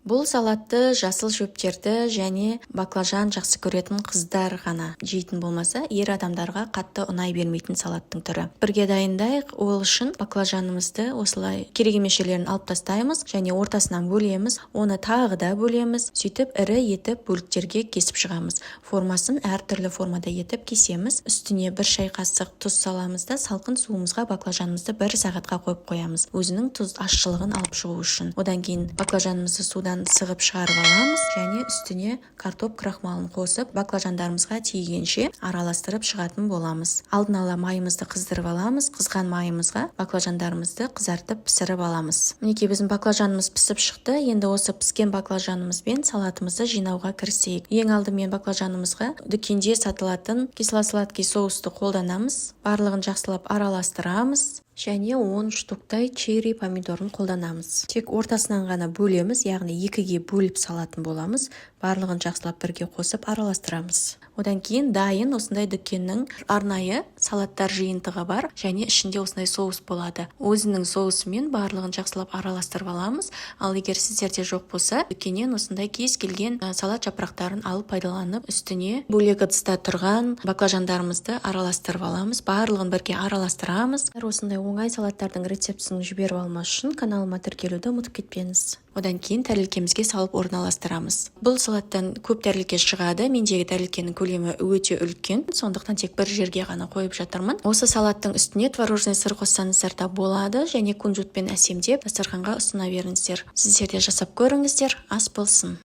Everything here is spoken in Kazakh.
Бұл салатты жасыл шөптерді және баклажан жақсы көретін қыздар ғана жейтін болмаса, ер адамдарға қатты ұнай бермейтін салаттың түрі. Бірге дайындайық. Ол үшін баклажанымызды осылай керек емес жерлерін алып тастаймыз және ортасынан бөлеміз, оны тағы да бөлеміз. Сөйтіп ірі етіп бөліктерге кесіп шығамыз. Формасын әртүрлі формада етіп кесеміз. Үстіне 1 шай қасық тұз саламыз да салқын суымызға баклажанымызды 1 сағатқа қойып қоямыз. Өзінің тұз ащылығын алып шығу үшін. Одан кейін баклажанымызды судан сығып шығарып аламыз және үстіне картоп крахмалын қосып баклажандарымызға тигенше араластырып шығатын боламыз. Алдын ала майымызды қыздырып аламыз. Қызған майымызға баклажандарымызды қызартып пісіріп аламыз. Мінекей біздің баклажанымыз пісіп шықты. Енді осы піскен баклажанымызбен салатымызды жинауға кірісейік. Ең алдымен баклажанымызға дүкенде сатылатын кисло-сладкий соусты қолданамыз. Барлығын жақсылап араластырамыз. Және 10 штуктай черри помидорын қолданамыз. Тек ортасынан ғана бөлеміз, яғни 2-ге бөліп салатын боламыз. Барлығын жақсылап бірге қосып араластырамыз. Одан кейін дайын осындай дүкеннің арнайы салаттар жиынтығы бар және ішінде осындай соус болады. Өзінің соусымен барлығын жақсылап араластырып аламыз. Ал егер сіздерде жоқ болса, дүкеннен осындай кез келген салат жапырақтарын алып пайдаланып, үстіне бөлек ыдыста тұрған баклажандарымызды араластырып аламыз. Барлығын бірге араластырамыз. Осындай оңай салаттардың рецептісін жіберіп алмас үшін каналыма тіркелуді ұмытып кетпеңіз. Одан кейін тәрелкемізге салып орналастырамыз. Бұл салаттан көп тәрелке шығады. Мендегі тәрелкенің көлемі өте үлкен, сондықтан тек бір жерге ғана қойып жатырмын. Осы салаттың үстіне творожный сыр қоссаңыздар да болады және кунжутпен әсемдеп дастарханға ұсына беріңіздер. Сіздер де жасап көріңіздер, ас болсын.